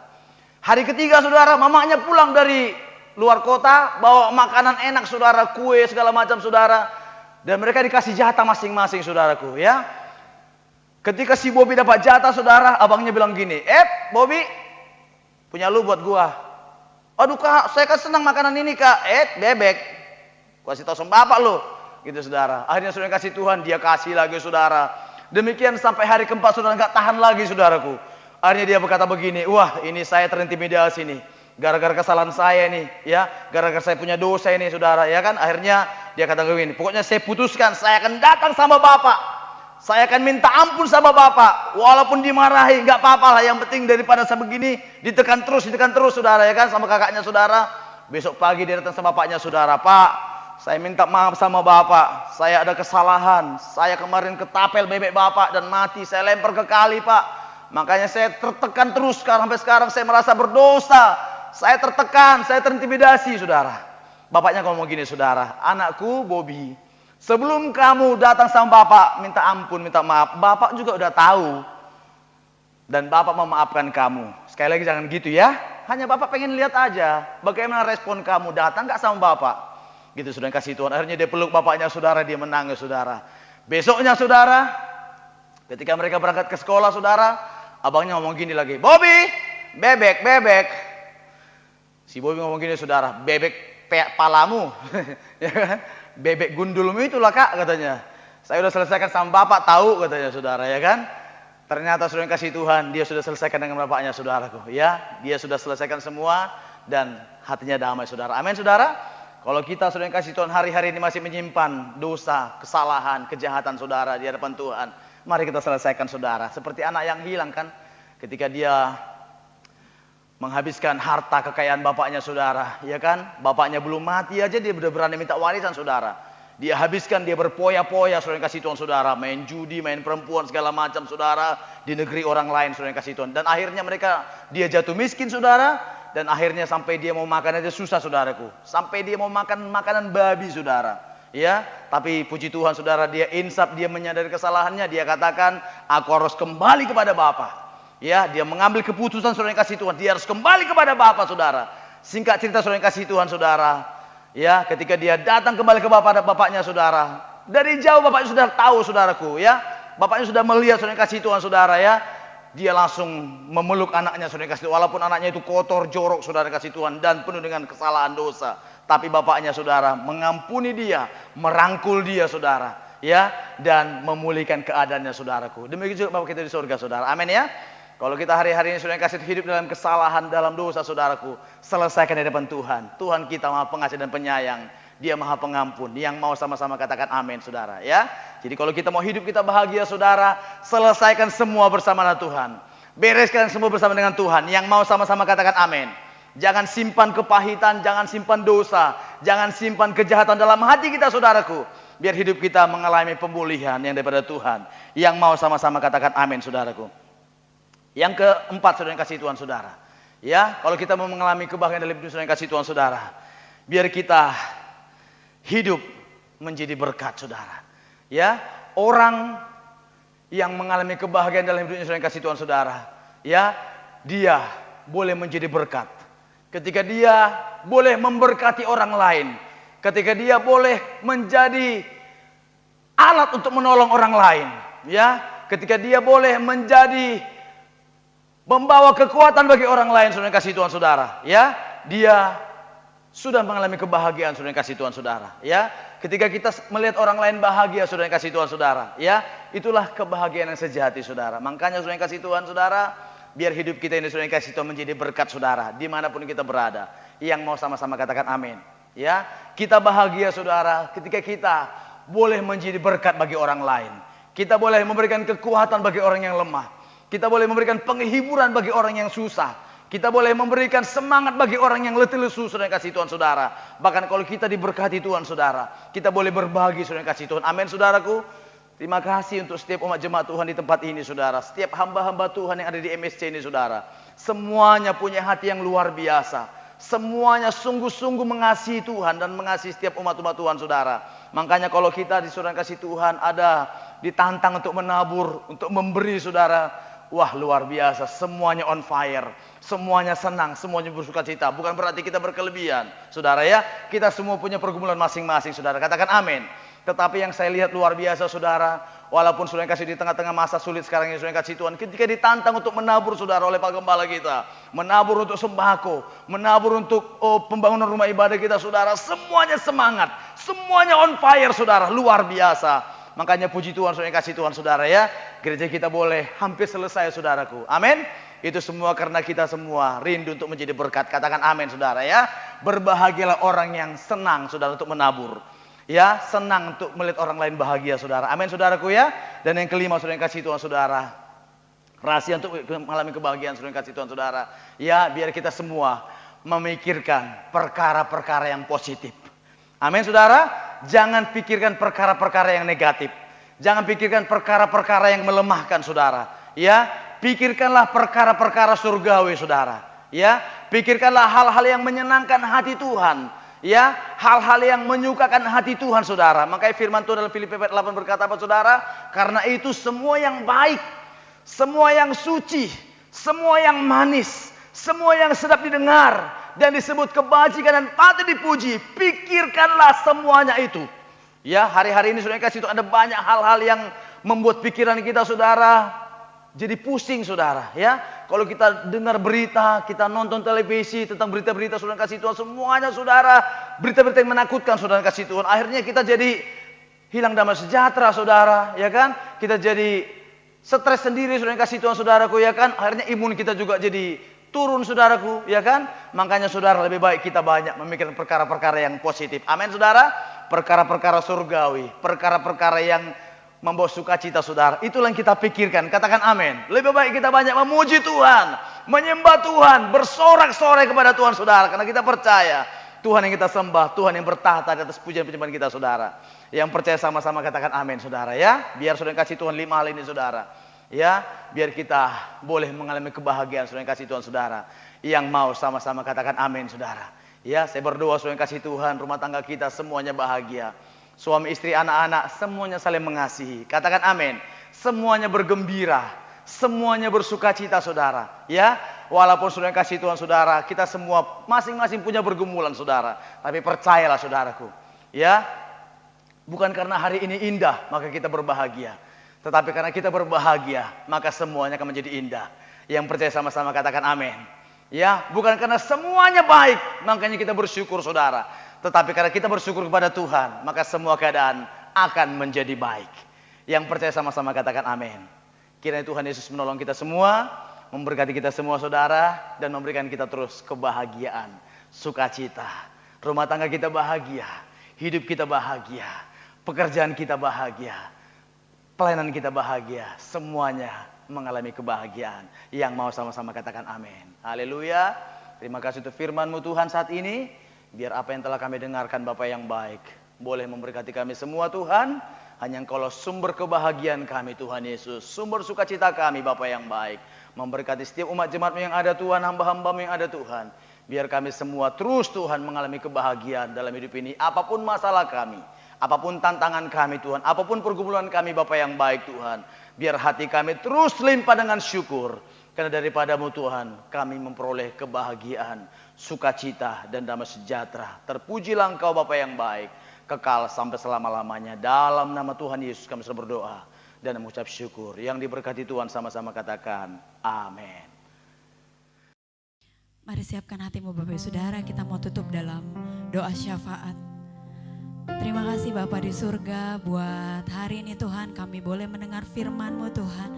Hari ketiga saudara, mamanya pulang dari luar kota, bawa makanan enak saudara, kue segala macam saudara. Dan mereka dikasih jatah masing-masing saudaraku ya. Ketika si Bobby dapat jatah saudara, abangnya bilang gini, Bobby, punya lu buat gua. Aduh kak, saya kan senang makanan ini kak. Bebek. Gua kasih tahu sama bapak lo. Gitu saudara. Akhirnya saudara kasih Tuhan, dia kasih lagi saudara. Demikian sampai hari keempat saudara nggak tahan lagi saudaraku. Akhirnya dia berkata begini, wah ini saya terintimidasi nih. Gara-gara kesalahan saya nih ya. Gara-gara saya punya dosa ini saudara ya kan. Akhirnya dia kata begini, pokoknya saya putuskan saya akan datang sama bapak. Saya akan minta ampun sama bapak, walaupun dimarahi, nggak apa-apa lah. Yang penting daripada saya begini, ditekan terus saudara ya kan, sama kakaknya saudara. Besok pagi dia datang sama bapaknya saudara, Pak, saya minta maaf sama bapak, saya ada kesalahan. Saya kemarin ketapel bebek bapak dan mati, saya lempar ke kali Pak. Makanya saya tertekan terus sampai sekarang saya merasa berdosa. Saya tertekan, saya terintimidasi saudara. Bapaknya ngomong gini saudara, anakku Bobby, sebelum kamu datang sama bapak, minta ampun, minta maaf, bapak juga udah tahu. Dan bapak memaafkan kamu. Sekali lagi jangan gitu ya. Hanya bapak pengen lihat aja, bagaimana respon kamu, datang gak sama bapak. Gitu sudah kasih Tuhan. Akhirnya dia peluk bapaknya saudara, dia menangis saudara. Besoknya saudara, ketika mereka berangkat ke sekolah saudara, abangnya ngomong gini lagi, Bobby, bebek. Si Bobby ngomong gini saudara, bebek palamu. Ya kan? Bebek gundulmu itulah kak katanya. Saya udah selesaikan sama bapak tahu katanya saudara ya kan. Ternyata sudah kasih Tuhan, dia sudah selesaikan dengan bapaknya saudaraku ya. Dia sudah selesaikan semua dan hatinya damai saudara. Amin saudara. Kalau kita sudah kasih Tuhan hari-hari ini masih menyimpan dosa, kesalahan, kejahatan saudara di hadapan Tuhan, mari kita selesaikan saudara. Seperti anak yang hilang kan, ketika dia menghabiskan harta kekayaan bapaknya saudara, ya kan? Bapaknya belum mati aja dia udah berani minta warisan saudara. Dia habiskan, dia berpoya-poya saudara yang kasih Tuhan saudara, main judi, main perempuan segala macam saudara di negeri orang lain saudara yang kasih Tuhan. Dan akhirnya dia jatuh miskin saudara, dan akhirnya sampai dia mau makan aja susah saudaraku. Sampai dia mau makan makanan babi saudara. Ya, tapi puji Tuhan saudara, dia insaf, dia menyadari kesalahannya, dia katakan, aku harus kembali kepada Bapa. Ya, dia mengambil keputusan saudara yang kasih Tuhan, dia harus kembali kepada Bapa saudara. Singkat cerita saudara yang kasih Tuhan saudara, ya, ketika dia datang kembali ke bapaknya saudara, dari jauh bapaknya sudah tahu saudaraku, ya, bapaknya sudah melihat saudara yang kasih Tuhan saudara, ya, dia langsung memeluk anaknya saudara yang kasih Tuhan, walaupun anaknya itu kotor, jorok saudara yang kasih Tuhan dan penuh dengan kesalahan dosa, tapi bapaknya saudara mengampuni dia, merangkul dia saudara, ya, dan memulihkan keadaannya saudaraku. Demikian juga Bapak kita di surga saudara, amin ya. Kalau kita hari-hari ini sudah kasih hidup dalam kesalahan, dalam dosa saudaraku, selesaikan di depan Tuhan. Tuhan kita maha pengasih dan penyayang. Dia maha pengampun. Yang mau sama-sama katakan amin saudara, ya. Jadi kalau kita mau hidup kita bahagia saudara, selesaikan semua bersama dengan Tuhan. Bereskan semua bersama dengan Tuhan. Yang mau sama-sama katakan amin. Jangan simpan kepahitan, jangan simpan dosa, jangan simpan kejahatan dalam hati kita saudaraku. Biar hidup kita mengalami pemulihan yang daripada Tuhan. Yang mau sama-sama katakan amin saudaraku. Yang keempat saudara yang kasih Tuhan saudara, ya, kalau kita mau mengalami kebahagiaan dalam hidup saudara yang kasih Tuhan saudara, biar kita hidup menjadi berkat saudara, ya. Orang yang mengalami kebahagiaan dalam hidupnya saudara yang kasih Tuhan saudara, ya, dia boleh menjadi berkat ketika dia boleh memberkati orang lain, ketika dia boleh menjadi alat untuk menolong orang lain, ya, ketika dia boleh menjadi membawa kekuatan bagi orang lain saudara yang kasih Tuhan saudara, ya, dia sudah mengalami kebahagiaan saudara yang kasih Tuhan saudara, ya. Ketika kita melihat orang lain bahagia saudara yang kasih Tuhan saudara, ya, itulah kebahagiaan yang sejati saudara. Makanya saudara yang kasih Tuhan saudara, biar hidup kita ini saudara yang kasih Tuhan menjadi berkat saudara dimanapun kita berada. Yang mau sama-sama katakan amin, ya. Kita bahagia saudara ketika kita boleh menjadi berkat bagi orang lain. Kita boleh memberikan kekuatan bagi orang yang lemah. Kita boleh memberikan penghiburan bagi orang yang susah. Kita boleh memberikan semangat bagi orang yang letih lesu saudara yang kasih Tuhan saudara. Bahkan kalau kita diberkati Tuhan saudara, kita boleh berbagi saudara yang kasih Tuhan. Amin saudaraku. Terima kasih untuk setiap umat jemaat Tuhan di tempat ini saudara. Setiap hamba-hamba Tuhan yang ada di MSC ini saudara. Semuanya punya hati yang luar biasa. Semuanya sungguh-sungguh mengasihi Tuhan dan mengasihi setiap umat-umat Tuhan saudara. Makanya kalau kita di saudara kasih Tuhan ada ditantang untuk menabur, untuk memberi saudara. Wah luar biasa, semuanya on fire, semuanya senang, semuanya bersuka cita. Bukan berarti kita berkelebihan, saudara ya. Kita semua punya pergumulan masing-masing, saudara. Katakan amin. Tetapi yang saya lihat luar biasa, saudara. Walaupun saudara kasih di tengah-tengah masa sulit sekarang ini, saudara kasih Tuhan. Ketika ditantang untuk menabur, saudara, oleh Pak Gembala kita. Menabur untuk sembako, menabur untuk pembangunan rumah ibadah kita, saudara. Semuanya semangat, semuanya on fire, saudara. Luar biasa. Makanya puji Tuhan, saudara kasih Tuhan saudara ya. Gereja kita boleh hampir selesai saudaraku. Amin. Itu semua karena kita semua rindu untuk menjadi berkat. Katakan amin saudara ya. Berbahagialah orang yang senang saudara untuk menabur. Ya, senang untuk melihat orang lain bahagia saudara. Amin saudaraku ya. Dan yang kelima saudara yang kasih Tuhan saudara. Rahasia untuk mengalami kebahagiaan saudara yang kasih Tuhan saudara. Ya, biar kita semua memikirkan perkara-perkara yang positif. Amin saudara. Jangan pikirkan perkara-perkara yang negatif. Jangan pikirkan perkara-perkara yang melemahkan saudara. Ya, pikirkanlah perkara-perkara surgawi saudara. Ya, pikirkanlah hal-hal yang menyenangkan hati Tuhan. Ya, hal-hal yang menyukakan hati Tuhan saudara. Makanya firman Tuhan dalam Filipi 8 berkata apa saudara? Karena itu semua yang baik, semua yang suci, semua yang manis, semua yang sedap didengar dan disebut kebajikan dan patut dipuji, pikirkanlah semuanya itu. Ya, hari-hari ini saudara kasih itu ada banyak hal-hal yang membuat pikiran kita saudara jadi pusing saudara. Ya, kalau kita dengar berita, kita nonton televisi tentang berita-berita saudara kasih Tuhan, semuanya saudara berita-berita yang menakutkan saudara kasih Tuhan. Akhirnya kita jadi hilang damai sejahtera saudara, ya kan? Kita jadi stres sendiri saudara kasih Tuhan saudaraku, ya kan? Akhirnya imun kita juga jadi turun saudaraku, ya kan? Makanya saudara lebih baik kita banyak memikirkan perkara-perkara yang positif. Amin saudara. Perkara-perkara surgawi, perkara-perkara yang membawa sukacita saudara. Itulah yang kita pikirkan. Katakan amin. Lebih baik kita banyak memuji Tuhan, menyembah Tuhan, bersorak-sorai kepada Tuhan saudara. Karena kita percaya Tuhan yang kita sembah, Tuhan yang bertahta di atas pujian-pujian kita saudara. Yang percaya sama-sama katakan amin saudara ya. Biar saudara kasih Tuhan 5 hal ini saudara. Ya, biar kita boleh mengalami kebahagiaan saudara yang kasih Tuhan saudara. Yang mau sama-sama katakan amin saudara. Ya, saya berdoa saudara yang kasih Tuhan, rumah tangga kita semuanya bahagia. Suami, istri, anak-anak, semuanya saling mengasihi. Katakan amin. Semuanya bergembira. Semuanya bersuka cita saudara. Ya, walaupun saudara yang kasih Tuhan saudara, kita semua masing-masing punya pergumulan saudara. Tapi percayalah saudaraku. Ya, bukan karena hari ini indah, maka kita berbahagia. Tetapi karena kita berbahagia, maka semuanya akan menjadi indah. Yang percaya sama-sama katakan amin. Ya, bukan karena semuanya baik, makanya kita bersyukur saudara. Tetapi karena kita bersyukur kepada Tuhan, maka semua keadaan akan menjadi baik. Yang percaya sama-sama katakan amin. Kiranya Tuhan Yesus menolong kita semua, memberkati kita semua saudara, dan memberikan kita terus kebahagiaan, sukacita. Rumah tangga kita bahagia, hidup kita bahagia, pekerjaan kita bahagia, pelayanan kita bahagia, semuanya mengalami kebahagiaan. Yang mau sama-sama katakan amin. Haleluya. Terima kasih untuk firman-Mu Tuhan saat ini. Biar apa yang telah kami dengarkan Bapa yang baik boleh memberkati kami semua Tuhan. Hanya Engkaulah sumber kebahagiaan kami Tuhan Yesus. Sumber sukacita kami Bapa yang baik. Memberkati setiap umat jemaat-Mu yang ada Tuhan. Hamba-hamba-Mu yang ada Tuhan. Biar kami semua terus Tuhan mengalami kebahagiaan dalam hidup ini. Apapun masalah kami. Apapun tantangan kami Tuhan. Apapun pergumulan kami Bapa yang baik Tuhan. Biar hati kami terus limpah dengan syukur. Karena daripada-Mu Tuhan kami memperoleh kebahagiaan, sukacita dan damai sejahtera. Terpujilah Engkau Bapa yang baik, kekal sampai selama-lamanya. Dalam nama Tuhan Yesus kami sudah berdoa dan mengucap syukur. Yang diberkati Tuhan sama-sama katakan amin. Mari siapkan hatimu Bapak Ibu Saudara, kita mau tutup dalam doa syafaat. Terima kasih Bapa di surga buat hari ini Tuhan, kami boleh mendengar firman-Mu Tuhan.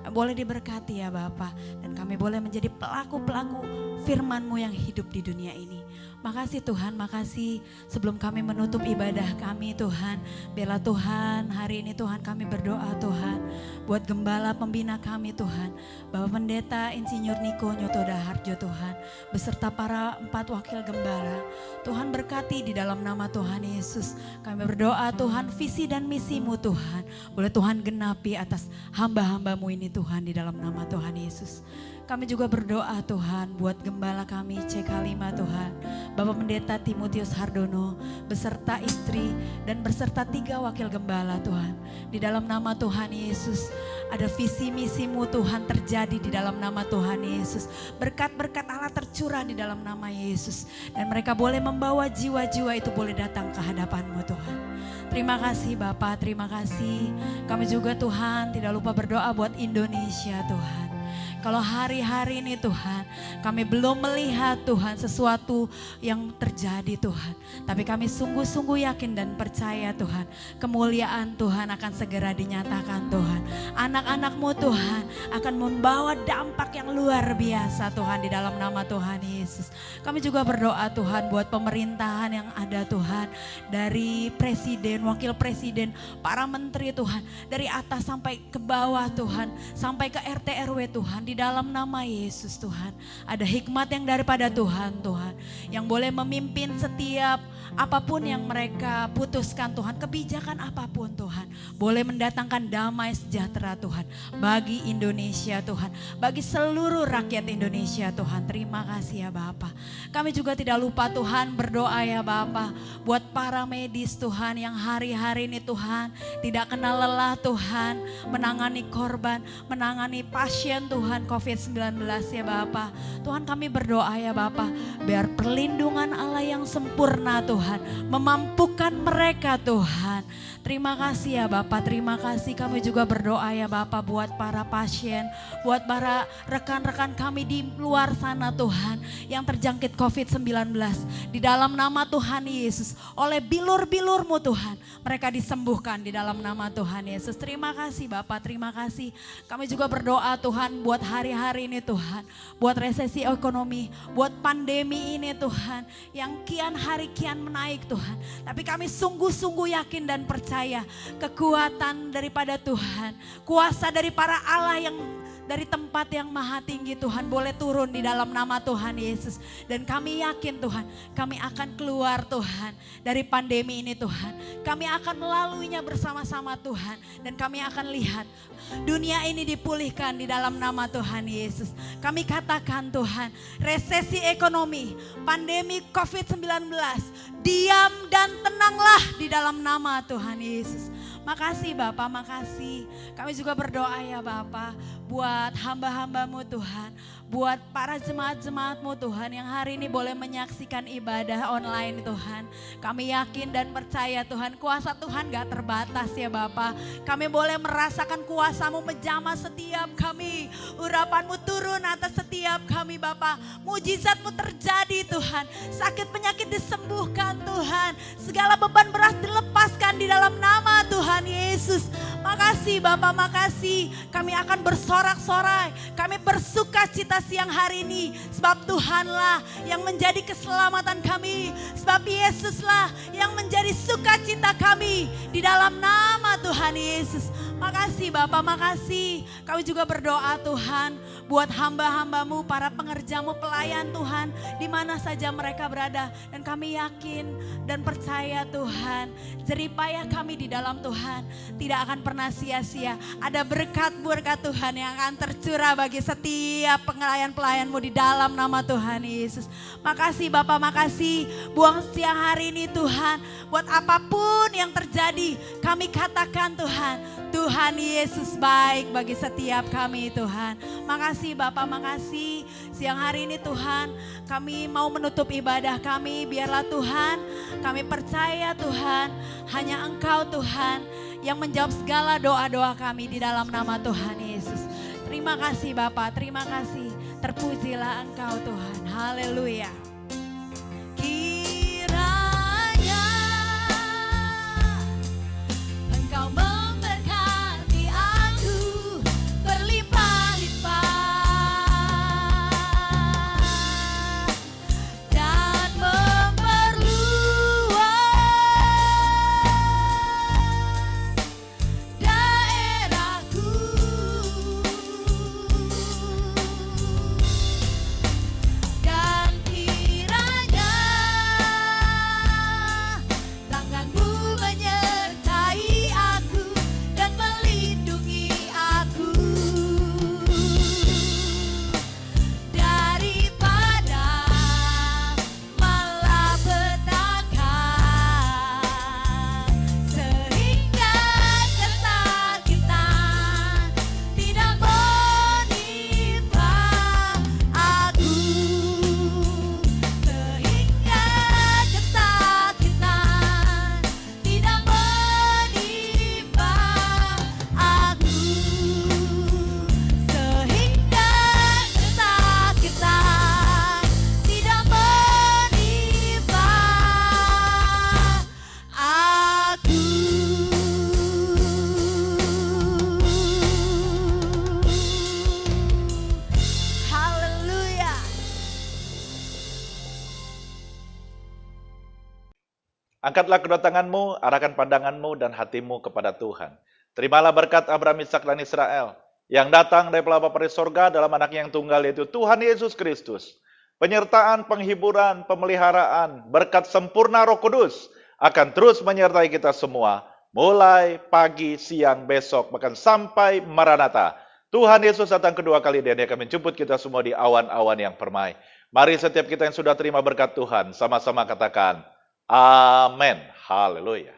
Kami boleh diberkati ya Bapa, dan kami boleh menjadi pelaku-pelaku firman-Mu yang hidup di dunia ini. Makasih Tuhan, makasih sebelum kami menutup ibadah kami Tuhan. Bela Tuhan, hari ini Tuhan kami berdoa Tuhan. Buat gembala pembina kami Tuhan. Bapak Pendeta Insinyur Niko Nyotoda Harjo Tuhan. Beserta para 4 wakil gembala. Tuhan berkati di dalam nama Tuhan Yesus. Kami berdoa Tuhan, visi dan misimu Tuhan. Boleh Tuhan genapi atas hamba-hambamu ini Tuhan di dalam nama Tuhan Yesus. Kami juga berdoa Tuhan buat gembala kami CK5 Tuhan. Bapak Pendeta Timotius Hardono beserta istri dan beserta 3 wakil gembala Tuhan. Di dalam nama Tuhan Yesus ada visi misimu Tuhan terjadi di dalam nama Tuhan Yesus. Berkat-berkat Allah tercurah di dalam nama Yesus. Dan mereka boleh membawa jiwa-jiwa itu boleh datang ke hadapan-Mu Tuhan. Terima kasih Bapak, terima kasih. Kami juga Tuhan tidak lupa berdoa buat Indonesia Tuhan. Kalau hari-hari ini Tuhan, kami belum melihat Tuhan sesuatu yang terjadi Tuhan. Tapi kami sungguh-sungguh yakin dan percaya Tuhan, kemuliaan Tuhan akan segera dinyatakan Tuhan. Anak-anak-Mu Tuhan akan membawa dampak yang luar biasa Tuhan di dalam nama Tuhan Yesus. Kami juga berdoa Tuhan buat pemerintahan yang ada Tuhan. Dari presiden, wakil presiden, para menteri Tuhan. Dari atas sampai ke bawah Tuhan, sampai ke RT RW Tuhan. Di dalam nama Yesus Tuhan, ada hikmat yang daripada Tuhan Tuhan, yang boleh memimpin setiap apapun yang mereka putuskan Tuhan, kebijakan apapun Tuhan, boleh mendatangkan damai sejahtera Tuhan, bagi Indonesia Tuhan, bagi seluruh rakyat Indonesia Tuhan. Terima kasih ya Bapa. Kami juga tidak lupa Tuhan berdoa ya Bapa, buat para medis Tuhan yang hari-hari ini Tuhan, tidak kenal lelah Tuhan, menangani korban, menangani pasien Tuhan COVID-19 ya Bapa. Tuhan kami berdoa ya Bapa, biar perlindungan Allah yang sempurna Tuhan memampukan mereka Tuhan. Terima kasih ya Bapa, terima kasih. Kami juga berdoa ya Bapa buat para pasien, buat para rekan-rekan kami di luar sana Tuhan yang terjangkit COVID-19. Di dalam nama Tuhan Yesus, oleh bilur-bilur-Mu Tuhan, mereka disembuhkan di dalam nama Tuhan Yesus. Terima kasih Bapa, terima kasih. Kami juga berdoa Tuhan buat hari-hari ini Tuhan, buat resesi ekonomi, buat pandemi ini Tuhan, yang kian hari kian menaik Tuhan. Tapi kami sungguh-sungguh yakin dan percaya kekuatan daripada Tuhan. Kuasa dari para Allah yang dari tempat yang maha tinggi Tuhan boleh turun di dalam nama Tuhan Yesus. Dan kami yakin Tuhan, kami akan keluar Tuhan dari pandemi ini Tuhan. Kami akan melaluinya bersama-sama Tuhan. Dan kami akan lihat dunia ini dipulihkan di dalam nama Tuhan Yesus. Kami katakan Tuhan, resesi ekonomi, pandemi COVID-19, diam dan tenanglah di dalam nama Tuhan Yesus. Makasih Bapak, makasih. Kami juga berdoa ya Bapak, buat hamba-hambamu Tuhan, buat para jemaat-jemaatmu Tuhan yang hari ini boleh menyaksikan ibadah online Tuhan. Kami yakin dan percaya Tuhan, kuasa Tuhan gak terbatas ya Bapak. Kami boleh merasakan kuasa-Mu menjamah setiap kami. Urapan-Mu turun atas setiap kami Bapak. Mujizat-Mu terjadi Tuhan. Sakit penyakit disembuhkan Tuhan. Segala beban berat dilepaskan di dalam nama Tuhan Yesus. Makasih Bapak, makasih. Kami akan bersorak-sorai. Kami bersuka cita siang hari ini. Sebab Tuhanlah yang menjadi keselamatan kami. Sebab Yesuslah yang menjadi sukacita kami. Di dalam nama Tuhan Yesus. Makasih Bapak, makasih. Kami juga berdoa Tuhan. Buat hamba-hambamu, para pengerjamu, pelayan Tuhan. Di mana saja mereka berada. Dan kami yakin dan percaya Tuhan. Jeripayah kami di dalam Tuhan tidak akan pernah sia-sia. Ada berkat-berkat Tuhan yang akan tercurah bagi setiap pelayan-pelayanmu di dalam nama Tuhan Yesus. Makasih Bapak, makasih. Buang siang hari ini Tuhan. Buat apapun yang terjadi, kami katakan Tuhan, Tuhan Yesus baik bagi setiap kami Tuhan. Makasih Bapak, makasih. Siang hari ini Tuhan, kami mau menutup ibadah kami. Biarlah Tuhan, kami percaya Tuhan, hanya Engkau Tuhan yang menjawab segala doa-doa kami di dalam nama Tuhan Yesus. Terima kasih Bapak, terima kasih. Terpujilah Engkau Tuhan. Haleluya. Kiranya Engkau memberkati aku berlimpah-limpah dan memperluas daerahku. Dan kiranya tanganmu menyertai aku dan melindungi aku daripada malapetaka, sehingga kesakitan tidak menimpa aku, sehingga kesakitan tidak menimpa aku, sehingga kesakitan tidak menimpa aku. Haleluya. Angkatlah kedua tanganmu, arahkan pandanganmu dan hatimu kepada Tuhan. Terimalah berkat Abraham, Ishak dan Israel yang datang dari Bapa dari sorga dalam anak yang tunggal yaitu Tuhan Yesus Kristus. Penyertaan, penghiburan, pemeliharaan, berkat sempurna Roh Kudus akan terus menyertai kita semua. Mulai pagi, siang, besok, bahkan sampai Maranatha. Tuhan Yesus datang kedua kali dan Dia akan menjemput kita semua di awan-awan yang permai. Mari setiap kita yang sudah terima berkat Tuhan, sama-sama katakan, Amin. Haleluya.